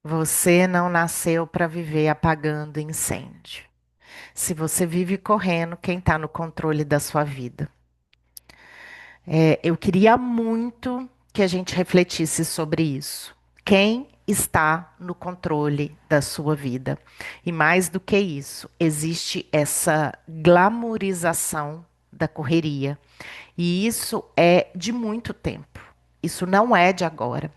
Você não nasceu para viver apagando incêndio. Se você vive correndo, quem está no controle da sua vida? Eu queria muito que a gente refletisse sobre isso. Quem está no controle da sua vida? E mais do que isso, existe essa glamorização da correria. E isso é de muito tempo. Isso não é de agora.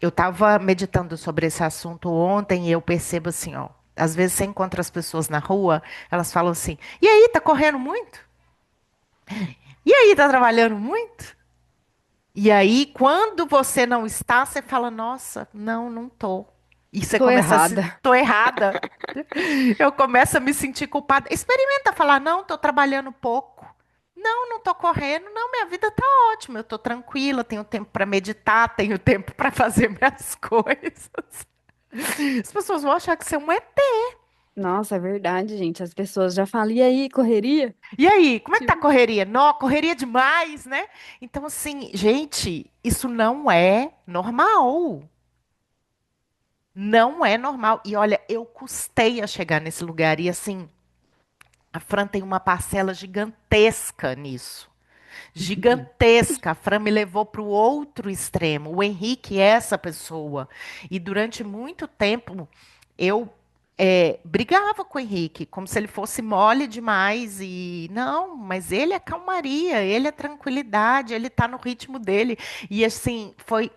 Eu estava meditando sobre esse assunto ontem e eu percebo assim, ó. Às vezes você encontra as pessoas na rua, elas falam assim: "E aí, tá correndo muito? E aí, tá trabalhando muito?" E aí, quando você não está, você fala: "Nossa, não, não tô." E você Tô começa a se, errada. tô errada. Eu começo a me sentir culpada. Experimenta falar: "Não, tô trabalhando pouco." Não, não tô correndo. Não, minha vida tá ótima. Eu tô tranquila, tenho tempo para meditar, tenho tempo para fazer minhas coisas. As pessoas vão achar que você é um ET. Nossa, é verdade, gente. As pessoas já falam, e aí, correria? E aí, como é que tá a Tipo, correria? Não, correria demais, né? Então, assim, gente, isso não é normal. Não é normal. E olha, eu custei a chegar nesse lugar. E assim, a Fran tem uma parcela gigantesca nisso. Gigantesca. A Fran me levou para o outro extremo. O Henrique é essa pessoa. E durante muito tempo eu brigava com o Henrique, como se ele fosse mole demais. E não, mas ele é calmaria, ele é tranquilidade, ele está no ritmo dele. E assim, foi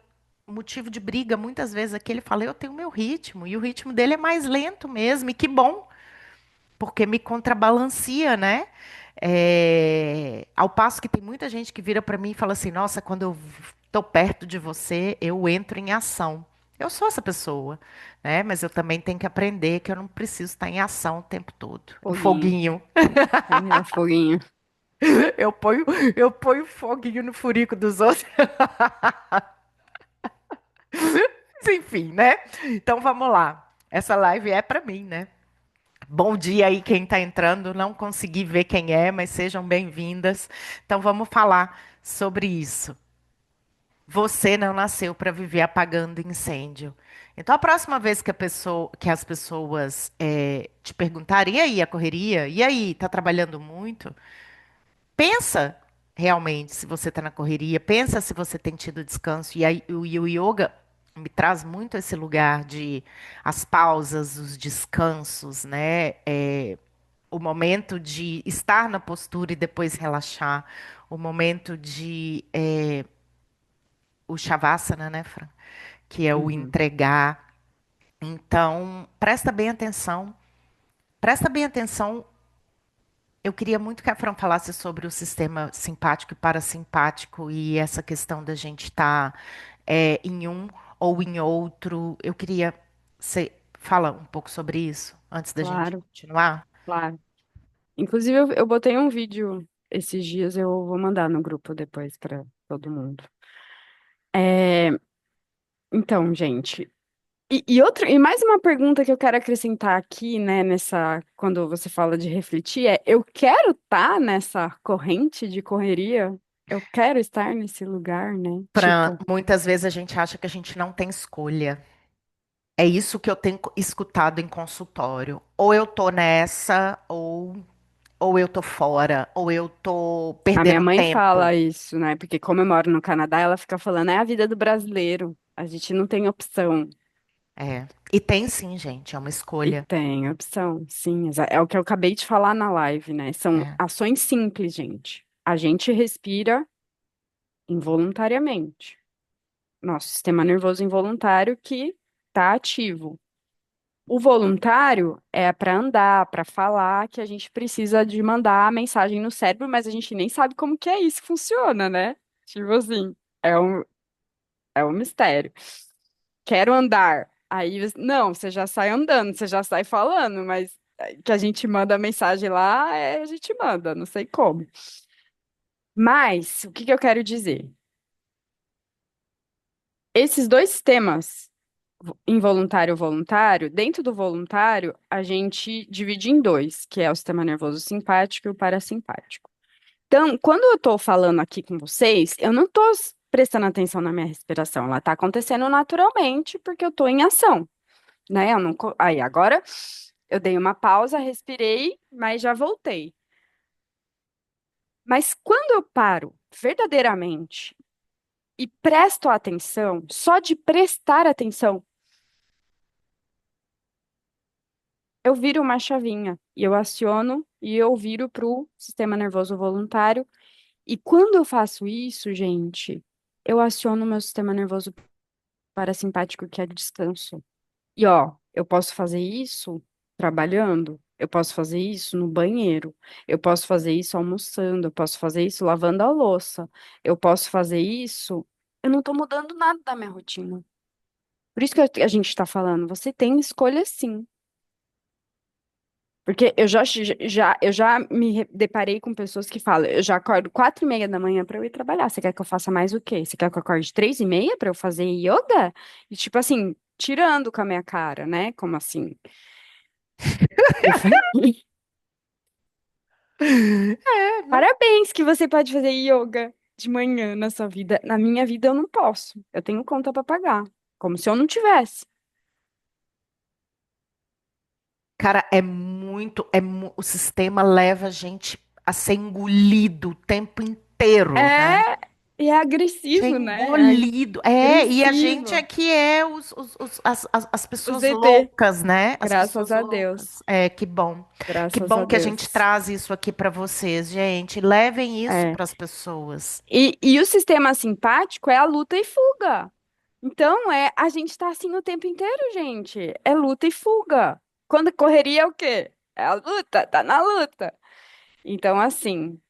motivo de briga muitas vezes aqui. Ele fala: "Eu tenho meu ritmo, e o ritmo dele é mais lento mesmo. E que bom, porque me contrabalanceia, né?" Ao passo que tem muita gente que vira para mim e fala assim: "Nossa, quando eu estou perto de você, eu entro em ação." Eu sou essa pessoa, né? Mas eu também tenho que aprender que eu não preciso estar em ação o tempo todo. O foguinho. foguinho. É o foguinho. Eu ponho, eu ponho foguinho no furico dos outros. Mas enfim, né? Então vamos lá. Essa live é para mim, né? Bom dia aí quem está entrando. Não consegui ver quem é, mas sejam bem-vindas. Então vamos falar sobre isso. Você não nasceu para viver apagando incêndio. Então a próxima vez que as pessoas te perguntarem: "E aí, a correria? E aí, tá trabalhando muito?" Pensa realmente se você está na correria. Pensa se você tem tido descanso. E aí o yoga me traz muito esse lugar de as pausas, os descansos, né? O momento de estar na postura e depois relaxar, o momento de o shavasana, né, Fran? Que é o Uhum. entregar. Então, presta bem atenção. Presta bem atenção. Eu queria muito que a Fran falasse sobre o sistema simpático e parasimpático e essa questão da gente estar em um ou em outro. Eu queria você fala um pouco sobre isso antes da gente Claro, continuar. claro. Inclusive, eu botei um vídeo esses dias, eu vou mandar no grupo depois para todo mundo. É, então, gente, e mais uma pergunta que eu quero acrescentar aqui, né, quando você fala de refletir, eu quero estar nessa corrente de correria? Eu quero estar nesse lugar, né? Fran, Tipo, muitas vezes a gente acha que a gente não tem escolha. É isso que eu tenho escutado em consultório. Ou eu tô nessa, ou eu tô fora, ou eu tô a minha perdendo mãe tempo. fala isso, né? Porque como eu moro no Canadá, ela fica falando, é a vida do brasileiro. A gente não tem opção. É. E tem sim, gente, é uma E escolha. tem opção, sim. É o que eu acabei de falar na live, né? São É. ações simples, gente. A gente respira involuntariamente. Nosso sistema nervoso involuntário que está ativo. O voluntário é para andar, para falar, que a gente precisa de mandar a mensagem no cérebro, mas a gente nem sabe como que é isso que funciona, né? Tipo assim, é um, é um mistério. Quero andar. Aí, não, você já sai andando, você já sai falando, mas que a gente manda a mensagem lá, a gente manda, não sei como. Mas, o que que eu quero dizer? Esses dois temas, involuntário e voluntário, dentro do voluntário, a gente divide em dois, que é o sistema nervoso simpático e o parasimpático. Então, quando eu estou falando aqui com vocês, eu não estou prestando atenção na minha respiração, ela está acontecendo naturalmente porque eu estou em ação. né? Eu não, aí agora eu dei uma pausa, respirei, mas já voltei. Mas quando eu paro verdadeiramente e presto atenção, só de prestar atenção, eu viro uma chavinha e eu aciono e eu viro para o sistema nervoso voluntário. E quando eu faço isso, gente, eu aciono o meu sistema nervoso parasimpático, que é descanso. E ó, eu posso fazer isso trabalhando, eu posso fazer isso no banheiro, eu posso fazer isso almoçando, eu posso fazer isso lavando a louça, eu posso fazer isso. Eu não tô mudando nada da minha rotina. Por isso que a gente está falando, você tem escolha sim. Porque eu já deparei com pessoas que falam, eu já acordo 4:30 da manhã para eu ir trabalhar. Você quer que eu faça mais o quê? Você quer que eu acorde 3:30 para eu fazer yoga? E tipo assim, tirando com a minha cara, né? Como assim? Eu falei, É, né? parabéns que você pode fazer yoga de manhã na sua vida. Na minha vida eu não posso. Eu tenho conta para pagar. Como se eu não tivesse. Cara, o sistema leva a gente a ser engolido o tempo inteiro, né? É, e é Ser agressivo, né? É engolido. É, e a gente agressivo. aqui é as O pessoas ZT, loucas, né? As graças pessoas a Deus. loucas. É, que bom. Que Graças a bom que a gente Deus. traz isso aqui para vocês, gente. Levem isso É. para as pessoas. E o sistema simpático é a luta e fuga. Então, a gente está assim o tempo inteiro, gente. É luta e fuga. Quando correria é o quê? É a luta, tá na luta. Então, assim,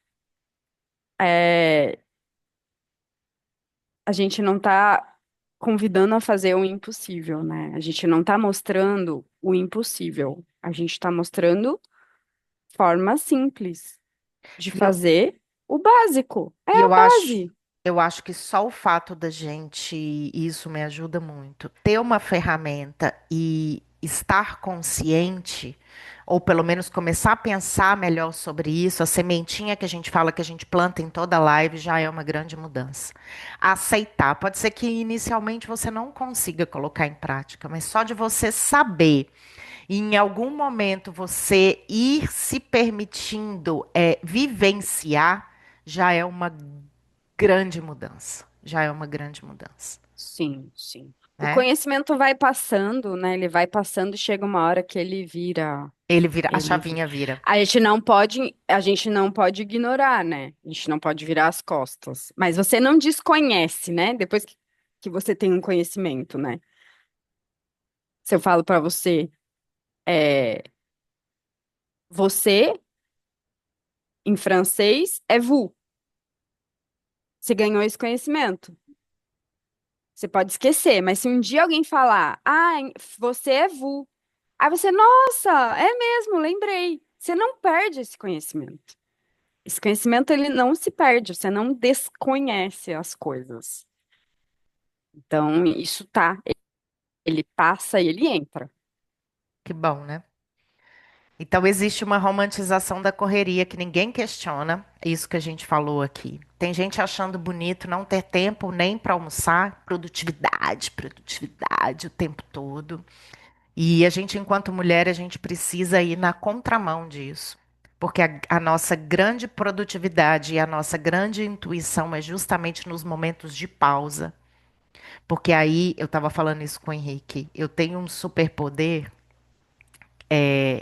é, a gente não está convidando a fazer o impossível, né? A gente não está mostrando o impossível. A gente está mostrando forma simples de E eu, fazer o básico. É e a eu acho, base. eu acho que só o fato da gente, e isso me ajuda muito, ter uma ferramenta e estar consciente, ou pelo menos começar a pensar melhor sobre isso, a sementinha que a gente fala que a gente planta em toda live já é uma grande mudança. Aceitar. Pode ser que inicialmente você não consiga colocar em prática, mas só de você saber e em algum momento você ir se permitindo vivenciar já é uma grande mudança. Já é uma grande mudança, Sim, sim. O né? conhecimento vai passando, né? Ele vai passando e chega uma hora que ele vira, Ele vira, a ele vi- chavinha vira. a gente não pode ignorar, né? A gente não pode virar as costas. Mas você não desconhece, né? Depois que você tem um conhecimento, né? Se eu falo para você, é, você em francês é vous. Você ganhou esse conhecimento. Você pode esquecer, mas se um dia alguém falar, você é vous. Aí você, nossa, é mesmo, lembrei. Você não perde esse conhecimento. Esse conhecimento, ele não se perde, você não desconhece as coisas. Então, isso tá, ele passa e ele entra. Que bom, né? Então existe uma romantização da correria que ninguém questiona, isso que a gente falou aqui. Tem gente achando bonito não ter tempo nem para almoçar, produtividade, produtividade o tempo todo. E a gente, enquanto mulher, a gente precisa ir na contramão disso. Porque a nossa grande produtividade e a nossa grande intuição é justamente nos momentos de pausa. Porque aí, eu estava falando isso com o Henrique, eu tenho um superpoder.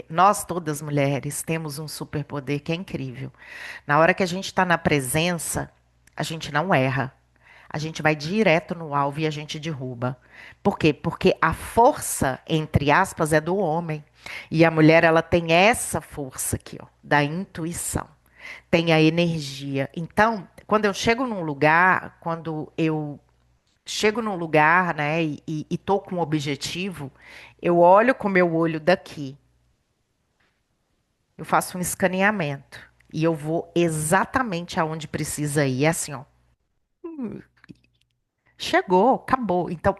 Nós, todas mulheres, temos um superpoder que é incrível. Na hora que a gente está na presença, a gente não erra. A gente vai direto no alvo e a gente derruba. Por quê? Porque a força, entre aspas, é do homem. E a mulher, ela tem essa força aqui, ó, da intuição. Tem a energia. Então, quando eu chego num lugar, né, e tô com um objetivo, eu olho com o meu olho daqui. Eu faço um escaneamento. E eu vou exatamente aonde precisa ir. É assim, ó. Chegou, acabou. Então,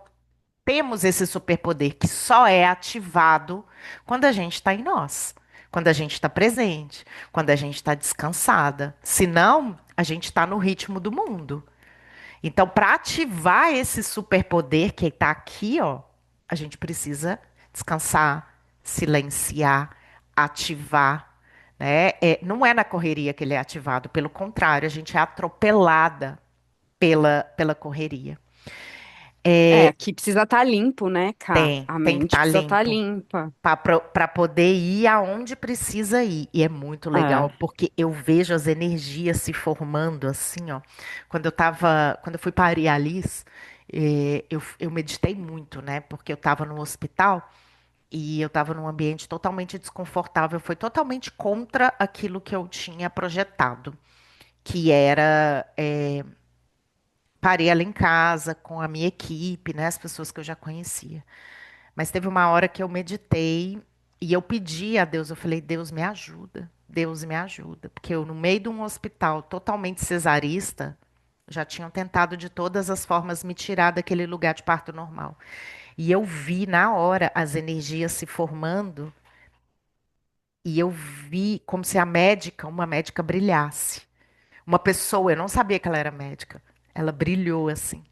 temos esse superpoder que só é ativado quando a gente está em nós, quando a gente está presente, quando a gente está descansada. Senão, a gente está no ritmo do mundo. Então, para ativar esse superpoder que está aqui, ó, a gente precisa descansar, silenciar, ativar, né? Não é na correria que ele é ativado, pelo contrário, a gente é atropelada pela correria. É, aqui precisa estar limpo, né, Cá? A Tem que mente estar precisa estar limpo limpa. para poder ir aonde precisa ir. E é muito legal, É. porque eu vejo as energias se formando assim, ó. Quando eu fui para Arialis, eu meditei muito, né? Porque eu estava no hospital e eu estava num ambiente totalmente desconfortável. Foi totalmente contra aquilo que eu tinha projetado, que era parei ela em casa com a minha equipe, né? As pessoas que eu já conhecia. Mas teve uma hora que eu meditei e eu pedi a Deus, eu falei, Deus me ajuda, Deus me ajuda. Porque eu, no meio de um hospital totalmente cesarista, já tinham tentado de todas as formas me tirar daquele lugar de parto normal. E eu vi na hora as energias se formando e eu vi como se uma médica brilhasse. Uma pessoa, eu não sabia que ela era médica. Ela brilhou assim.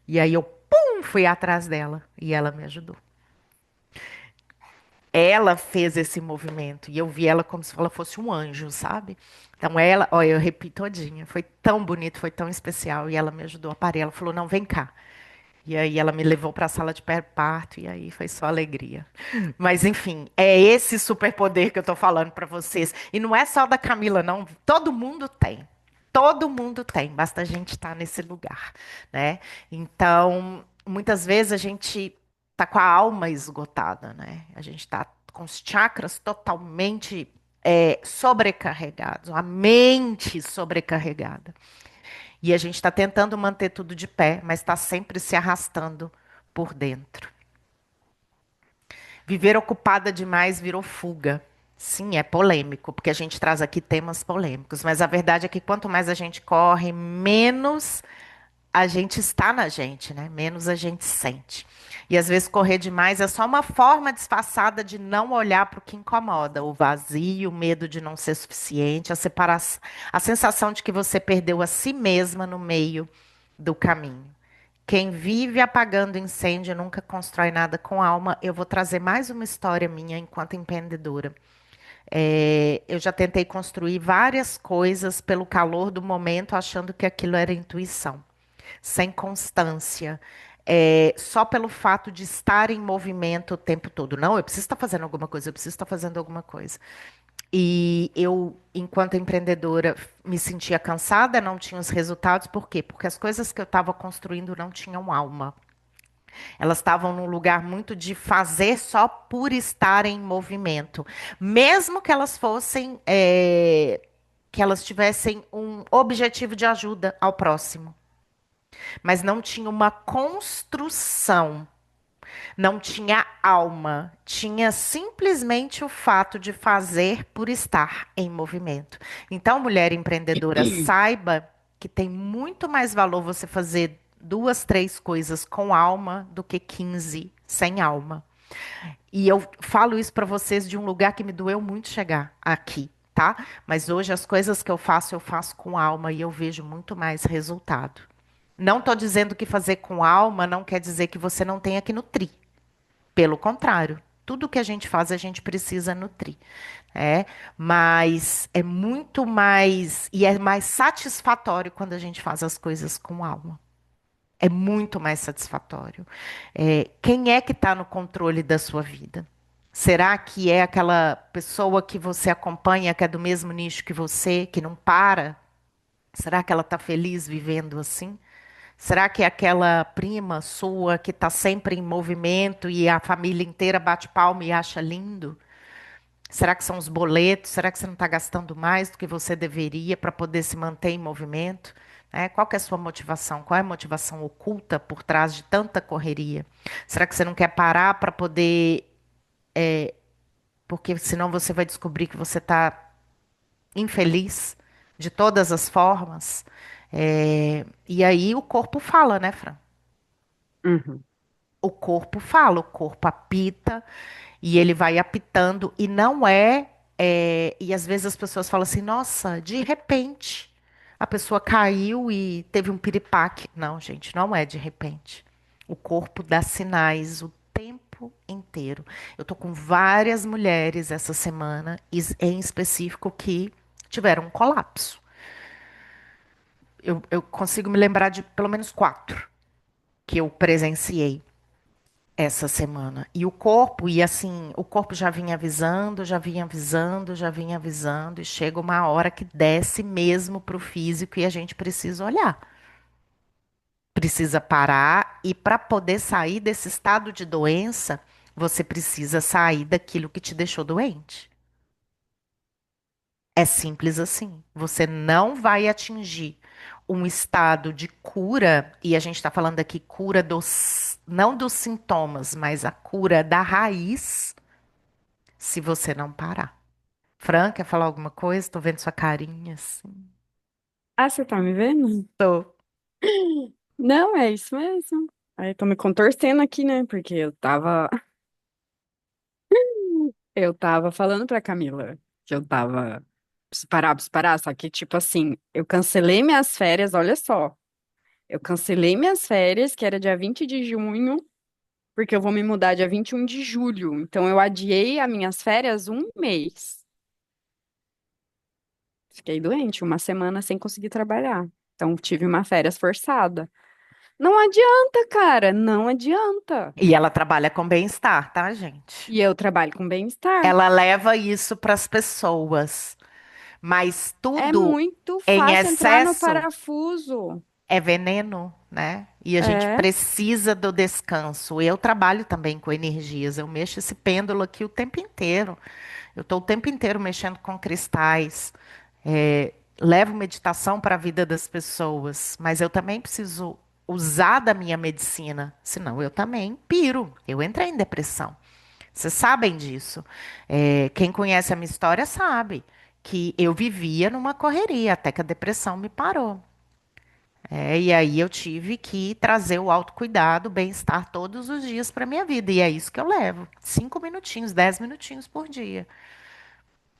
E aí eu, pum, fui atrás dela e ela me ajudou. Ela fez esse movimento e eu vi ela como se ela fosse um anjo, sabe? Então ela, olha, eu repito todinha, foi tão bonito, foi tão especial e ela me ajudou a parir. Ela falou: "Não, vem cá". E aí ela me levou para a sala de parto e aí foi só alegria. Mas enfim, é esse superpoder que eu tô falando para vocês. E não é só da Camila, não. Todo mundo tem. Todo mundo tem. Basta a gente estar nesse lugar, né? Então, muitas vezes a gente tá com a alma esgotada, né? A gente tá com os chakras totalmente sobrecarregados, a mente sobrecarregada. E a gente está tentando manter tudo de pé, mas está sempre se arrastando por dentro. Viver ocupada demais virou fuga. Sim, é polêmico, porque a gente traz aqui temas polêmicos, mas a verdade é que quanto mais a gente corre, menos a gente está na gente, né? Menos a gente sente. E às vezes correr demais é só uma forma disfarçada de não olhar para o que incomoda, o vazio, o medo de não ser suficiente, a separação, a sensação de que você perdeu a si mesma no meio do caminho. Quem vive apagando incêndio nunca constrói nada com alma. Eu vou trazer mais uma história minha enquanto empreendedora. Eu já tentei construir várias coisas pelo calor do momento, achando que aquilo era intuição, sem constância, só pelo fato de estar em movimento o tempo todo. Não, eu preciso estar fazendo alguma coisa, eu preciso estar fazendo alguma coisa. E eu, enquanto empreendedora, me sentia cansada, não tinha os resultados. Por quê? Porque as coisas que eu estava construindo não tinham alma. Elas estavam num lugar muito de fazer só por estar em movimento. Mesmo que elas fossem, que elas tivessem um objetivo de ajuda ao próximo. Mas não tinha uma construção, não tinha alma, tinha simplesmente o fato de fazer por estar em movimento. Então, mulher empreendedora, saiba que tem muito mais valor você fazer duas, três coisas com alma do que 15 sem alma. E eu falo isso para vocês de um lugar que me doeu muito chegar aqui, tá? Mas hoje as coisas que eu faço com alma e eu vejo muito mais resultado. Não estou dizendo que fazer com alma não quer dizer que você não tenha que nutrir. Pelo contrário, tudo que a gente faz, a gente precisa nutrir. É, mas é muito mais e é mais satisfatório quando a gente faz as coisas com alma. É muito mais satisfatório. Quem é que está no controle da sua vida? Será que é aquela pessoa que você acompanha, que é do mesmo nicho que você, que não para? Será que ela está feliz vivendo assim? Será que é aquela prima sua que está sempre em movimento e a família inteira bate palma e acha lindo? Será que são os boletos? Será que você não está gastando mais do que você deveria para poder se manter em movimento? Qual que é a sua motivação? Qual é a motivação oculta por trás de tanta correria? Será que você não quer parar para poder. Porque senão você vai descobrir que você está infeliz de todas as formas? E aí o corpo fala, né, Fran? Uhum. O corpo fala, o corpo apita e ele vai apitando e não e às vezes as pessoas falam assim, nossa, de repente a pessoa caiu e teve um piripaque. Não, gente, não é de repente. O corpo dá sinais o tempo inteiro. inteiro. Eu tô com várias mulheres essa semana, em específico, que tiveram um colapso. Eu consigo me lembrar de pelo menos quatro que eu presenciei essa semana. E o corpo, e assim, o corpo já vinha avisando, já vinha avisando, já vinha avisando, e chega uma hora que desce mesmo para o físico e a gente precisa olhar. Precisa parar, e para poder sair desse estado de doença, você precisa sair daquilo que te deixou doente. É simples assim. Você não vai atingir um estado de cura, e a gente está falando aqui cura dos, não dos sintomas, mas a cura da raiz, se você não parar. Fran, quer falar alguma coisa? Tô vendo sua carinha assim. Ah, você tá me vendo? Tô. Não, é isso mesmo. Aí tô me contorcendo aqui, né? Porque eu tava falando pra Camila que eu tava preciso parar, só que tipo assim, eu cancelei minhas férias, olha só. Eu cancelei minhas férias, que era dia 20 de junho, porque eu vou me mudar dia 21 de julho. Então eu adiei as minhas férias um mês. Fiquei doente, uma semana sem conseguir trabalhar. Então tive uma férias forçada. Não adianta, cara, não adianta. E ela trabalha com bem-estar, tá, gente? E eu trabalho com bem-estar. Ela leva isso para as pessoas, mas É tudo muito em fácil entrar no excesso parafuso. é veneno, né? E a gente É, precisa do descanso. Eu trabalho também com energias, eu mexo esse pêndulo aqui o tempo inteiro. Eu estou o tempo inteiro mexendo com cristais, levo meditação para a vida das pessoas, mas eu também preciso usar da minha medicina, senão eu também piro. Eu entrei em depressão. Vocês sabem disso. Quem conhece a minha história sabe que eu vivia numa correria até que a depressão me parou. E aí eu tive que trazer o autocuidado, o bem-estar todos os dias para minha vida. E é isso que eu levo. 5 minutinhos, 10 minutinhos por dia.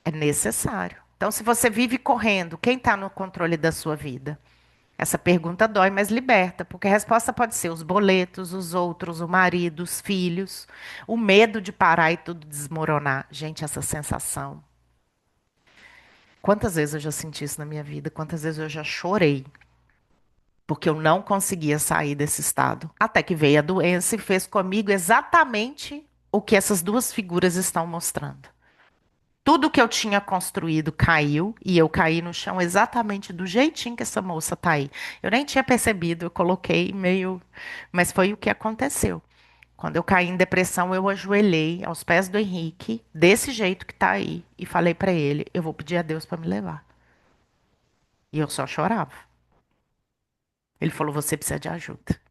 É necessário. Então, se você vive correndo, quem está no controle da sua vida? Essa pergunta dói, mas liberta, porque a resposta pode ser os boletos, os outros, o marido, os filhos, o medo de parar e tudo desmoronar. Gente, essa sensação. Quantas vezes eu já senti isso na minha vida? Quantas vezes eu já chorei porque eu não conseguia sair desse estado? Até que veio a doença e fez comigo exatamente o que essas duas figuras estão mostrando. Tudo que eu tinha construído caiu e eu caí no chão exatamente do jeitinho que essa moça tá aí. Eu nem tinha percebido, eu coloquei meio, mas foi o que aconteceu. Quando eu caí em depressão, eu ajoelhei aos pés do Henrique, desse jeito que tá aí, e falei pra ele: eu vou pedir a Deus pra me levar. E eu só chorava. Ele falou: você precisa de ajuda.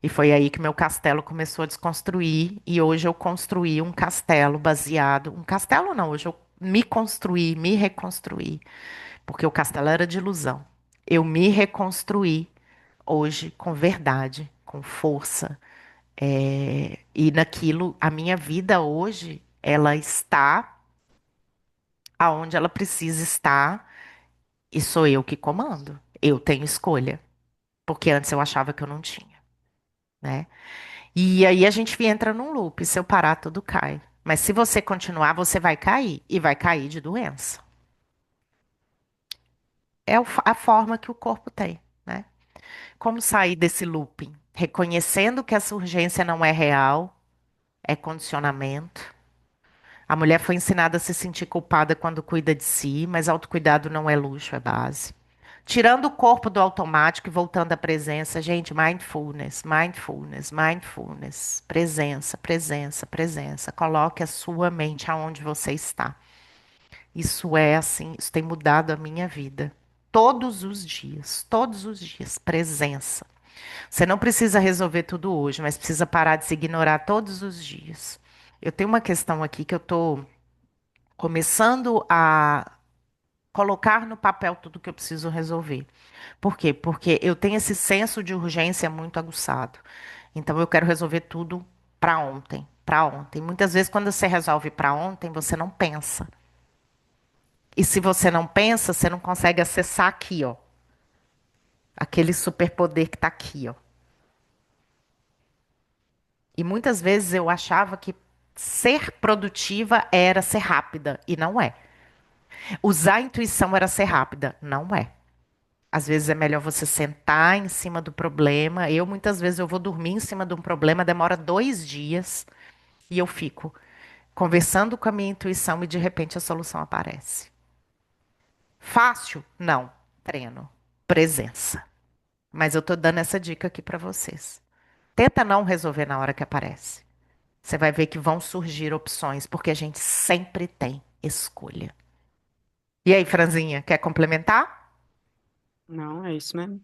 E foi aí que meu castelo começou a desconstruir. E hoje eu construí um castelo baseado. Um castelo não, hoje eu me construí, me reconstruí. Porque o castelo era de ilusão. Eu me reconstruí hoje com verdade, com força. E naquilo, a minha vida hoje, ela está aonde ela precisa estar. E sou eu que comando. Eu tenho escolha. Porque antes eu achava que eu não tinha, né? E aí a gente entra num loop. Se eu parar, tudo cai. Mas se você continuar, você vai cair. E vai cair de doença. É a forma que o corpo tem, né? Como sair desse looping? Reconhecendo que essa urgência não é real, é condicionamento. A mulher foi ensinada a se sentir culpada quando cuida de si, mas autocuidado não é luxo, é base. Tirando o corpo do automático e voltando à presença, gente, mindfulness, mindfulness, mindfulness, presença, presença, presença. Coloque a sua mente aonde você está. Isso é assim, isso tem mudado a minha vida. Todos os dias, presença. Você não precisa resolver tudo hoje, mas precisa parar de se ignorar todos os dias. Eu tenho uma questão aqui que eu estou começando a colocar no papel tudo que eu preciso resolver. Por quê? Porque eu tenho esse senso de urgência muito aguçado. Então eu quero resolver tudo para ontem, para ontem. Muitas vezes quando você resolve para ontem, você não pensa. E se você não pensa, você não consegue acessar aqui, ó, aquele superpoder que está aqui, ó. E muitas vezes eu achava que ser produtiva era ser rápida, e não é. Usar a intuição era ser rápida, não é. Às vezes é melhor você sentar em cima do problema. Eu, muitas vezes, eu vou dormir em cima de um problema, demora 2 dias, e eu fico conversando com a minha intuição e de repente a solução aparece. Fácil? Não. Treino. Presença. Mas eu tô dando essa dica aqui para vocês. Tenta não resolver na hora que aparece. Você vai ver que vão surgir opções, porque a gente sempre tem escolha. E aí, Franzinha, quer complementar? Não, é isso mesmo.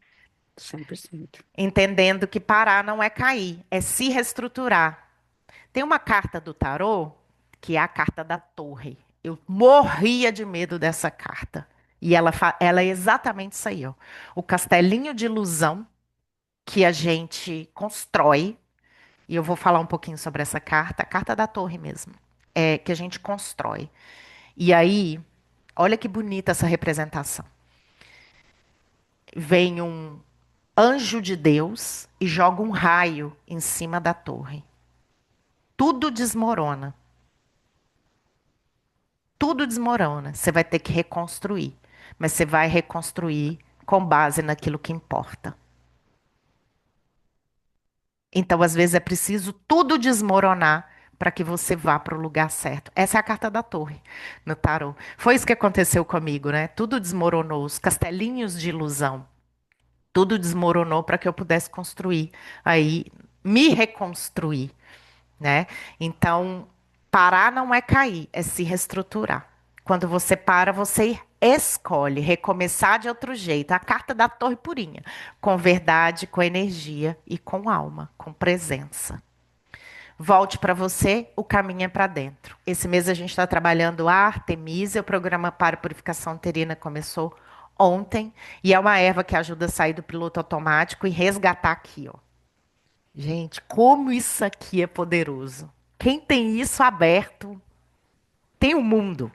100%. Entendendo que parar não é cair, é se reestruturar. Tem uma carta do tarô, que é a carta da torre. Eu morria de medo dessa carta. E ela é exatamente isso aí, ó. O castelinho de ilusão que a gente constrói, e eu vou falar um pouquinho sobre essa carta, a carta da torre mesmo, é que a gente constrói. E aí, olha que bonita essa representação. Vem um anjo de Deus e joga um raio em cima da torre. Tudo desmorona. Tudo desmorona. Você vai ter que reconstruir. Mas você vai reconstruir com base naquilo que importa. Então, às vezes, é preciso tudo desmoronar para que você vá para o lugar certo. Essa é a carta da torre no tarô. Foi isso que aconteceu comigo, né? Tudo desmoronou, os castelinhos de ilusão. Tudo desmoronou para que eu pudesse construir, aí me reconstruir, né? Então, parar não é cair, é se reestruturar. Quando você para, você escolhe recomeçar de outro jeito. A carta da torre purinha, com verdade, com energia e com alma, com presença. Volte para você, o caminho é para dentro. Esse mês a gente está trabalhando a Artemisia, o programa para purificação uterina começou ontem, e é uma erva que ajuda a sair do piloto automático e resgatar aqui, ó. Gente, como isso aqui é poderoso. Quem tem isso aberto, tem o mundo.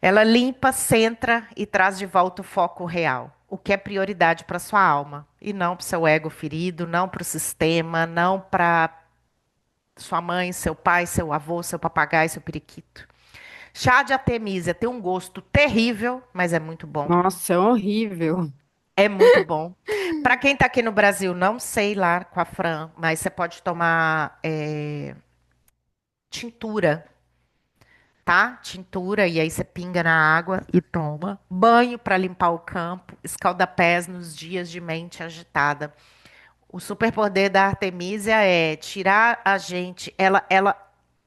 Ela limpa, centra e traz de volta o foco real. O que é prioridade para sua alma. E não para o seu ego ferido, não para o sistema, não para sua mãe, seu pai, seu avô, seu papagaio, seu periquito. Chá de artemisia tem um gosto terrível, mas é muito bom. Nossa, é horrível. É muito bom. Para quem está aqui no Brasil, não sei lá com a Fran, mas você pode tomar tintura, tá? Tintura, e aí você pinga na água e toma. Banho para limpar o campo, escalda-pés nos dias de mente agitada. O superpoder da Artemisia é tirar a gente. Ela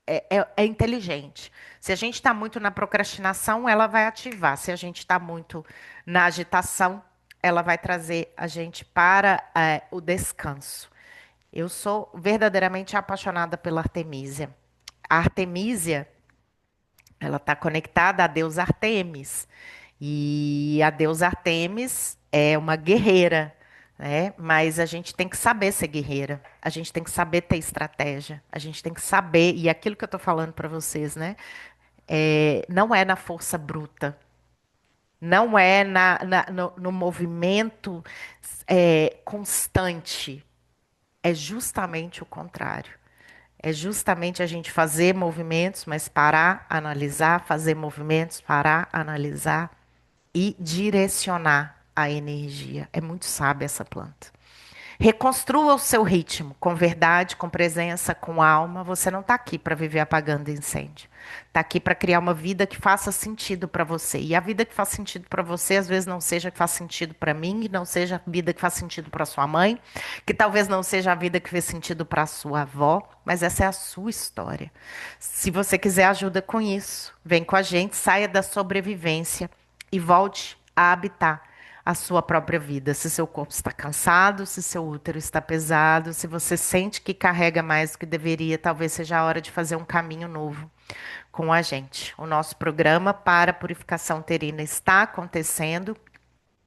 é inteligente. Se a gente está muito na procrastinação, ela vai ativar. Se a gente está muito na agitação, ela vai trazer a gente para o descanso. Eu sou verdadeiramente apaixonada pela Artemisia. A Artemisia, ela está conectada à deusa Artemis. E a deusa Artemis é uma guerreira, né? Mas a gente tem que saber ser guerreira. A gente tem que saber ter estratégia. A gente tem que saber, e aquilo que eu estou falando para vocês, né? Não é na força bruta. Não é no movimento constante. É justamente o contrário. É justamente a gente fazer movimentos, mas parar, analisar, fazer movimentos, parar, analisar e direcionar a energia. É muito sábia essa planta. Reconstrua o seu ritmo com verdade, com presença, com alma. Você não está aqui para viver apagando incêndio. Está aqui para criar uma vida que faça sentido para você. E a vida que faz sentido para você, às vezes não seja que faz sentido para mim, e não seja a vida que faz sentido para sua mãe, que talvez não seja a vida que fez sentido para sua avó, mas essa é a sua história. Se você quiser ajuda com isso, vem com a gente, saia da sobrevivência e volte a habitar a sua própria vida. Se seu corpo está cansado, se seu útero está pesado, se você sente que carrega mais do que deveria, talvez seja a hora de fazer um caminho novo com a gente. O nosso programa para purificação uterina está acontecendo.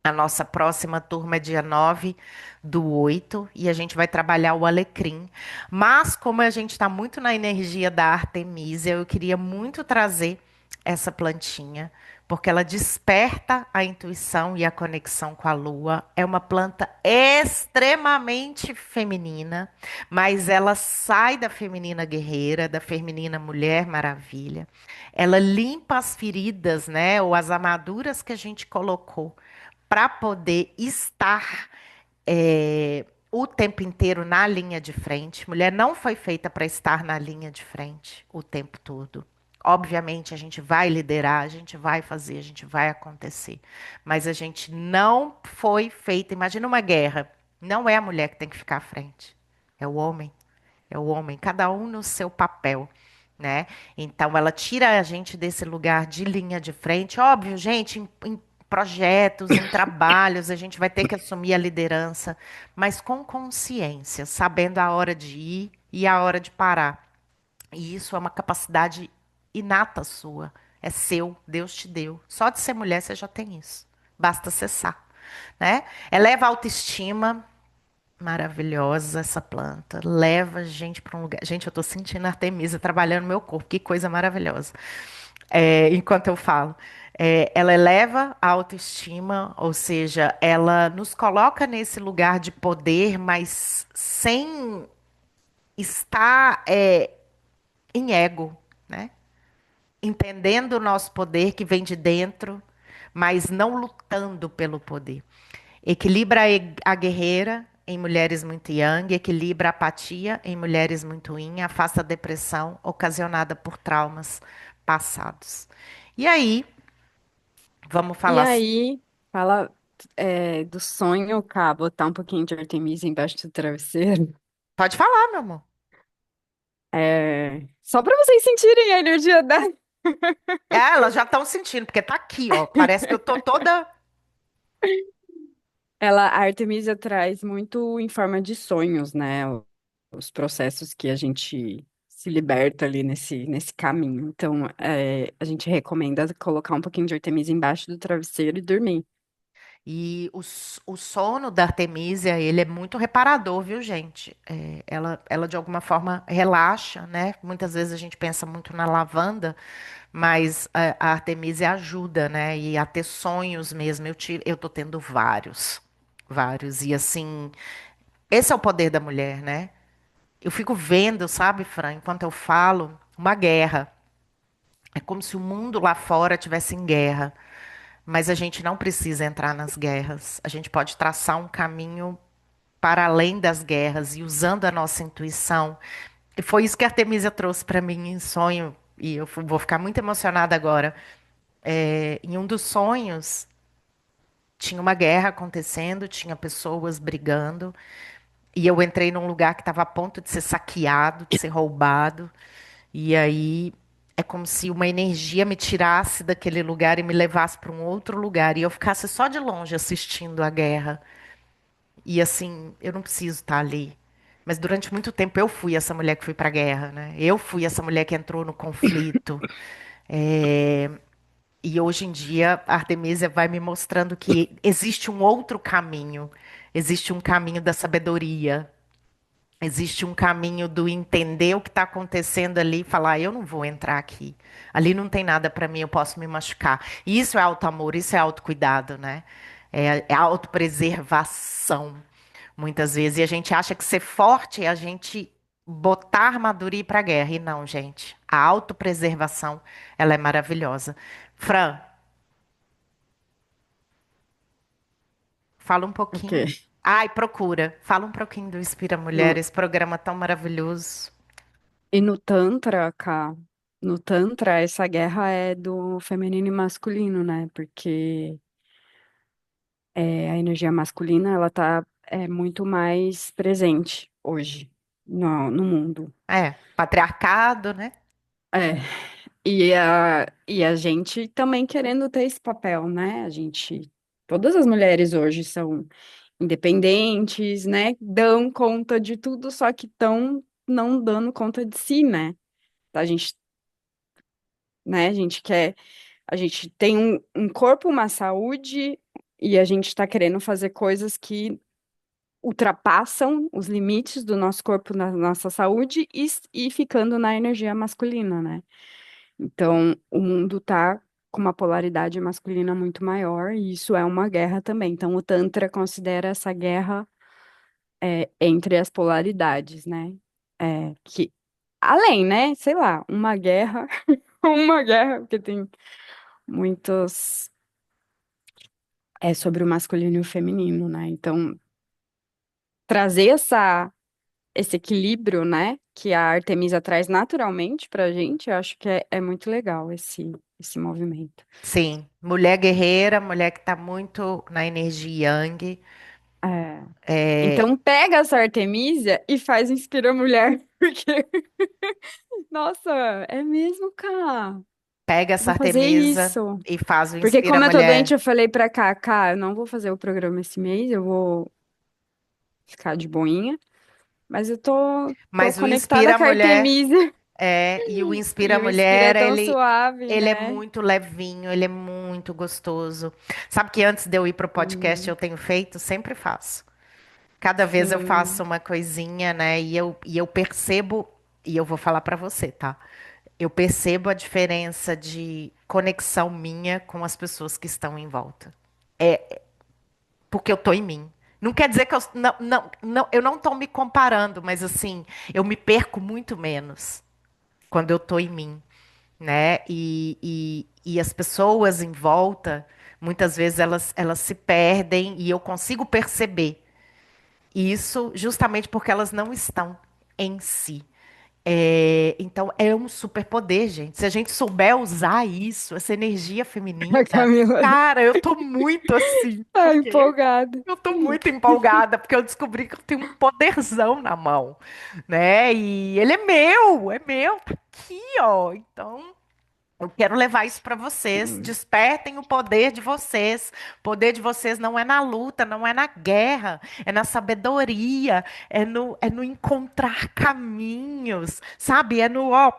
A nossa próxima turma é dia 9/8 e a gente vai trabalhar o alecrim. Mas, como a gente está muito na energia da Artemisia, eu queria muito trazer essa plantinha, porque ela desperta a intuição e a conexão com a lua. É uma planta extremamente feminina, mas ela sai da feminina guerreira, da feminina mulher maravilha. Ela limpa as feridas, né, ou as armaduras que a gente colocou para poder estar o tempo inteiro na linha de frente. Mulher não foi feita para estar na linha de frente o tempo todo. Obviamente, a gente vai liderar, a gente vai fazer, a gente vai acontecer. Mas a gente não foi feita. Imagina uma guerra. Não é a mulher que tem que ficar à frente. É o homem. É o homem. Cada um no seu papel. Né? Então, ela tira a gente desse lugar de linha de frente. Óbvio, gente, em projetos, em trabalhos, a gente vai ter que assumir a liderança, mas com consciência, sabendo a hora de ir e a hora de parar. E isso é uma capacidade inata sua. É seu, Deus te deu. Só de ser mulher você já tem isso. Basta acessar, né? Eleva a autoestima. Maravilhosa essa planta. Leva a gente para um lugar. Gente, eu tô sentindo a Artemisa trabalhando no meu corpo. Que coisa maravilhosa. Enquanto eu falo. Ela eleva a autoestima, ou seja, ela nos coloca nesse lugar de poder, mas sem estar em ego, né? Entendendo o nosso poder que vem de dentro, mas não lutando pelo poder. Equilibra a guerreira em mulheres muito yang, equilibra a apatia em mulheres muito yin, afasta a depressão ocasionada por traumas passados. E aí, vamos E falar. aí, fala do sonho, cá, botar um pouquinho de Artemisia embaixo do travesseiro. Pode falar, meu amor. Só para vocês sentirem a energia da. Elas já estão sentindo, porque tá aqui, ó. Parece que eu tô toda. A Artemisia traz muito em forma de sonhos, né? Os processos que a gente se liberta ali nesse caminho. Então, a gente recomenda colocar um pouquinho de Artemisia embaixo do travesseiro e dormir. E o sono da Artemisia, ele é muito reparador, viu, gente? Ela de alguma forma relaxa, né? Muitas vezes a gente pensa muito na lavanda, mas a Artemisia ajuda, né? E a ter sonhos mesmo. Eu tô tendo vários, vários. E assim, esse é o poder da mulher, né? Eu fico vendo, sabe, Fran, enquanto eu falo, uma guerra. É como se o mundo lá fora tivesse em guerra. Mas a gente não precisa entrar nas guerras. A gente pode traçar um caminho para além das guerras e usando a nossa intuição. E foi isso que a Artemisia trouxe para mim em sonho. E eu vou ficar muito emocionada agora. Em um dos sonhos, tinha uma guerra acontecendo, tinha pessoas brigando. E eu entrei num lugar que estava a ponto de ser saqueado, de ser roubado. E aí é como se uma energia me tirasse daquele lugar e me levasse para um outro lugar. E eu ficasse só de longe assistindo a guerra. E assim, eu não preciso estar ali. Mas durante muito tempo eu fui essa mulher que foi para a guerra, né? Eu fui essa mulher que entrou no conflito. É, E hoje em dia a Artemisia vai me mostrando que existe um outro caminho. Existe um caminho da sabedoria. Existe um caminho do entender o que está acontecendo ali e falar, eu não vou entrar aqui. Ali não tem nada para mim, eu posso me machucar. E isso é auto-amor, isso é autocuidado, né? É autopreservação, muitas vezes. E a gente acha que ser forte é a gente botar armadura e ir para a guerra. E não, gente. A autopreservação, ela é maravilhosa. Fran, fala um Ok. pouquinho. Ai, procura. Fala um pouquinho do Inspira Mulher, No- esse programa tão maravilhoso. e no Tantra, cá, no Tantra, essa guerra é do feminino e masculino, né? Porque a energia masculina, ela tá muito mais presente hoje no mundo. Patriarcado, né? É, e a gente também querendo ter esse papel, né? Todas as mulheres hoje são independentes, né? Dão conta de tudo, só que estão não dando conta de si, né? A gente, né? A gente tem um corpo, uma saúde, e a gente está querendo fazer coisas que ultrapassam os limites do nosso corpo, na nossa saúde, e ficando na energia masculina, né? Então, o mundo tá com uma polaridade masculina muito maior, e isso é uma guerra também. Então, o Tantra considera essa guerra entre as polaridades, né? Que, além, né? Sei lá, uma guerra, uma guerra, porque tem muitos. É sobre o masculino e o feminino, né? Então, trazer esse equilíbrio, né? Que a Artemisa traz naturalmente pra gente, eu acho que é muito legal esse movimento. Sim, mulher guerreira, mulher que está muito na energia yang. É. É, Então, pega essa Artemisia e faz Inspira Mulher, porque, nossa, é mesmo, cara. pega Eu essa vou fazer Artemisa isso. e faz o Porque Inspira como eu tô doente, Mulher. eu falei pra Cá, eu não vou fazer o programa esse mês, eu vou ficar de boinha. Mas eu tô Mas o conectada Inspira com a Mulher Artemisia. e o E Inspira o Inspira é Mulher, tão suave, ele é né? muito levinho, ele é muito gostoso. Sabe que antes de eu ir pro podcast eu Sim, tenho feito? Sempre faço. Cada vez eu faço sim. uma coisinha, né? E eu percebo, e eu vou falar pra você, tá? Eu percebo a diferença de conexão minha com as pessoas que estão em volta. Porque eu tô em mim. Não quer dizer que eu não tô me comparando, mas assim, eu me perco muito menos quando eu tô em mim, né? E as pessoas em volta, muitas vezes elas se perdem e eu consigo perceber isso justamente porque elas não estão em si. Então é um superpoder, gente. Se a gente souber usar isso, essa energia A feminina, Camila cara, eu tô muito assim, tá porque empolgada. eu tô muito empolgada, porque eu descobri que eu tenho um poderzão na mão, né? E ele é meu, tá aqui, ó. Então, eu quero levar isso para vocês. Sim. Despertem o poder de vocês. O poder de vocês não é na luta, não é na guerra, é na sabedoria, é no encontrar caminhos, sabe? É no ó,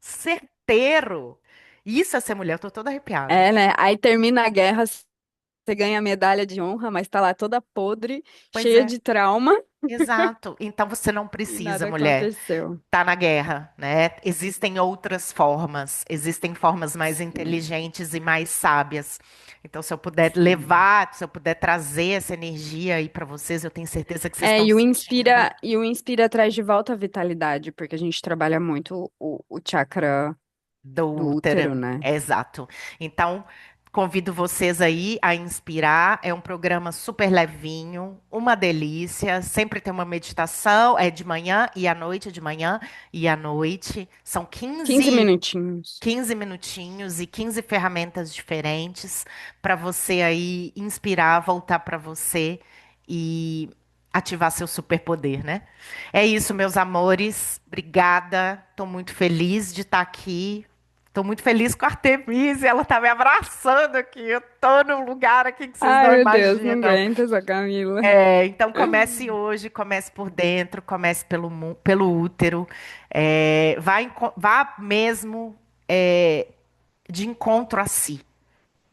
certeiro. Isso é ser mulher, eu tô toda arrepiada. É, né? Aí termina a guerra, você ganha a medalha de honra, mas tá lá toda podre, Pois cheia é, de trauma exato. Então você não e precisa, nada mulher, aconteceu. tá na guerra, né? Existem outras formas, existem formas mais Sim, inteligentes e mais sábias. Então, se eu puder sim. levar, se eu puder trazer essa energia aí para vocês, eu tenho certeza que vocês É, estão sentindo e o Inspira traz de volta a vitalidade, porque a gente trabalha muito o chakra do do útero, útero. né? Exato. Então, convido vocês aí a inspirar. É um programa super levinho, uma delícia. Sempre tem uma meditação, é de manhã e à noite, de manhã e à noite. São 15 15 minutinhos. 15 minutinhos e 15 ferramentas diferentes para você aí inspirar, voltar para você e ativar seu superpoder, né? É isso, meus amores. Obrigada. Estou muito feliz de estar aqui. Estou muito feliz com a Artemisia, ela está me abraçando aqui. Eu estou num lugar aqui que vocês Ai, não meu Deus, não imaginam. aguento essa Camila. Então comece hoje, comece por dentro, comece pelo útero. Vá mesmo de encontro a si.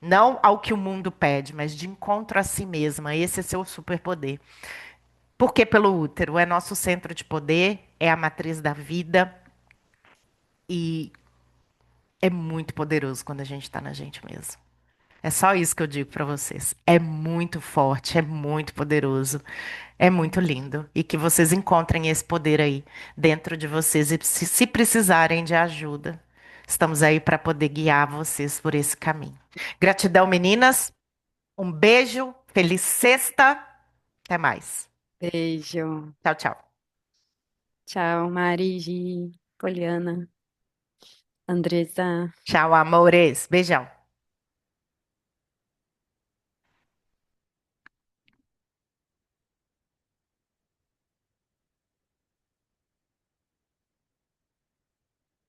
Não ao que o mundo pede, mas de encontro a si mesma. Esse é seu superpoder. Porque pelo útero é nosso centro de poder, é a matriz da vida e é muito poderoso quando a gente está na gente mesmo. É só isso que eu digo para vocês. É muito forte, é muito poderoso, é muito lindo. E que vocês encontrem esse poder aí dentro de vocês. E se precisarem de ajuda, estamos aí para poder guiar vocês por esse caminho. Gratidão, meninas. Um beijo. Feliz sexta. Até mais. Beijo. Tchau, tchau. Tchau, Mari, Gi, Poliana, Andresa. Tchau, amores. Beijão.